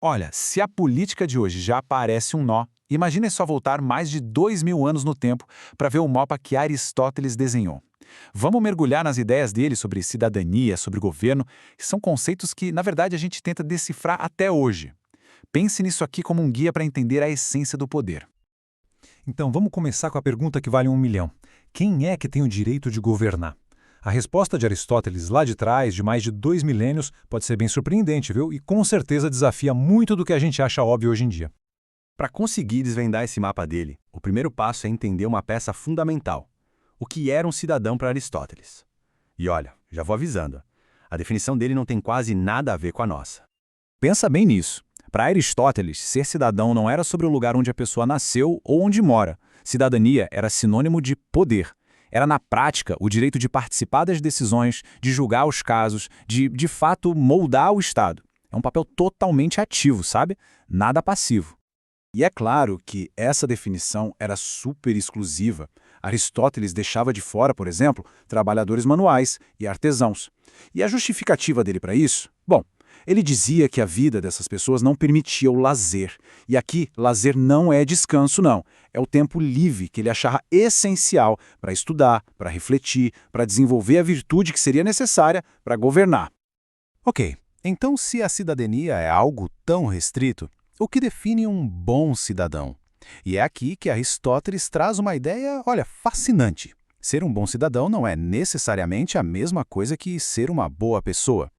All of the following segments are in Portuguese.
Olha, se a política de hoje já parece um nó, imagine só voltar mais de 2000 anos no tempo para ver o mapa que Aristóteles desenhou. Vamos mergulhar nas ideias dele sobre cidadania, sobre governo, que são conceitos que, na verdade, a gente tenta decifrar até hoje. Pense nisso aqui como um guia para entender a essência do poder. Então vamos começar com a pergunta que vale 1 milhão. Quem é que tem o direito de governar? A resposta de Aristóteles lá de trás, de mais de 2 milênios, pode ser bem surpreendente, viu? E com certeza desafia muito do que a gente acha óbvio hoje em dia. Para conseguir desvendar esse mapa dele, o primeiro passo é entender uma peça fundamental: o que era um cidadão para Aristóteles. E olha, já vou avisando, a definição dele não tem quase nada a ver com a nossa. Pensa bem nisso. Para Aristóteles, ser cidadão não era sobre o lugar onde a pessoa nasceu ou onde mora. Cidadania era sinônimo de poder. Era, na prática, o direito de participar das decisões, de julgar os casos, de fato, moldar o Estado. É um papel totalmente ativo, sabe? Nada passivo. E é claro que essa definição era super exclusiva. Aristóteles deixava de fora, por exemplo, trabalhadores manuais e artesãos. E a justificativa dele para isso? Bom, ele dizia que a vida dessas pessoas não permitia o lazer. E aqui, lazer não é descanso, não. É o tempo livre que ele achava essencial para estudar, para refletir, para desenvolver a virtude que seria necessária para governar. Ok, então se a cidadania é algo tão restrito, o que define um bom cidadão? E é aqui que Aristóteles traz uma ideia, olha, fascinante. Ser um bom cidadão não é necessariamente a mesma coisa que ser uma boa pessoa.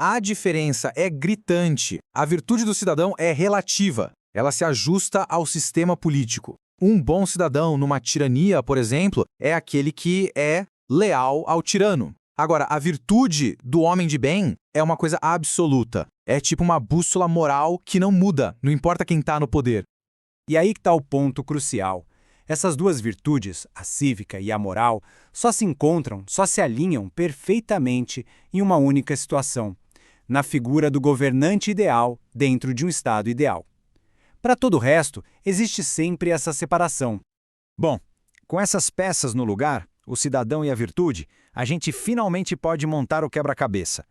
A diferença é gritante. A virtude do cidadão é relativa. Ela se ajusta ao sistema político. Um bom cidadão numa tirania, por exemplo, é aquele que é leal ao tirano. Agora, a virtude do homem de bem é uma coisa absoluta. É tipo uma bússola moral que não muda, não importa quem está no poder. E aí que está o ponto crucial. Essas duas virtudes, a cívica e a moral, só se encontram, só se alinham perfeitamente em uma única situação: na figura do governante ideal dentro de um Estado ideal. Para todo o resto, existe sempre essa separação. Bom, com essas peças no lugar, o cidadão e a virtude, a gente finalmente pode montar o quebra-cabeça.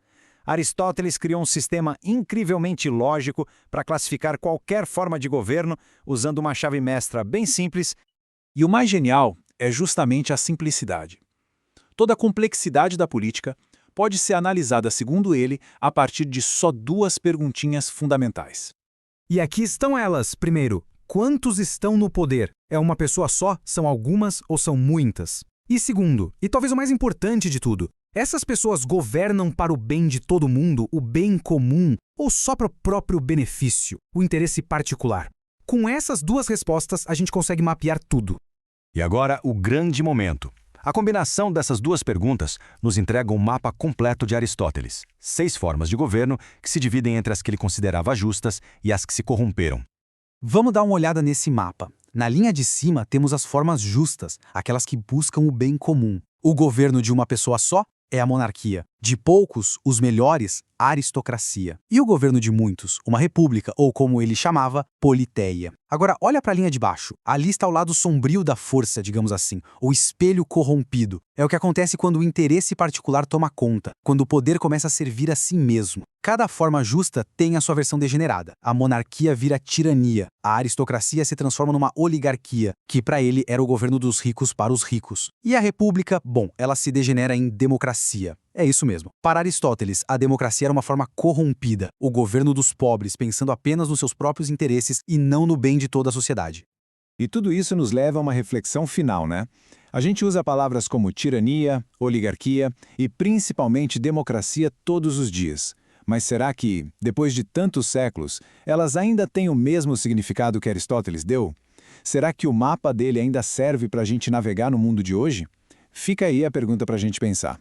Aristóteles criou um sistema incrivelmente lógico para classificar qualquer forma de governo usando uma chave mestra bem simples. E o mais genial é justamente a simplicidade. Toda a complexidade da política pode ser analisada, segundo ele, a partir de só duas perguntinhas fundamentais. E aqui estão elas. Primeiro, quantos estão no poder? É uma pessoa só? São algumas ou são muitas? E segundo, e talvez o mais importante de tudo, essas pessoas governam para o bem de todo mundo, o bem comum, ou só para o próprio benefício, o interesse particular? Com essas duas respostas, a gente consegue mapear tudo. E agora, o grande momento. A combinação dessas duas perguntas nos entrega um mapa completo de Aristóteles. 6 formas de governo que se dividem entre as que ele considerava justas e as que se corromperam. Vamos dar uma olhada nesse mapa. Na linha de cima temos as formas justas, aquelas que buscam o bem comum. O governo de uma pessoa só é a monarquia. De poucos, os melhores, a aristocracia. E o governo de muitos, uma república, ou como ele chamava, politeia. Agora, olha para a linha de baixo. Ali está o lado sombrio da força, digamos assim, o espelho corrompido. É o que acontece quando o interesse particular toma conta, quando o poder começa a servir a si mesmo. Cada forma justa tem a sua versão degenerada. A monarquia vira tirania. A aristocracia se transforma numa oligarquia, que para ele era o governo dos ricos para os ricos. E a república, bom, ela se degenera em democracia. É isso mesmo. Para Aristóteles, a democracia era uma forma corrompida, o governo dos pobres, pensando apenas nos seus próprios interesses e não no bem de toda a sociedade. E tudo isso nos leva a uma reflexão final, né? A gente usa palavras como tirania, oligarquia e principalmente democracia todos os dias. Mas será que, depois de tantos séculos, elas ainda têm o mesmo significado que Aristóteles deu? Será que o mapa dele ainda serve para a gente navegar no mundo de hoje? Fica aí a pergunta para a gente pensar.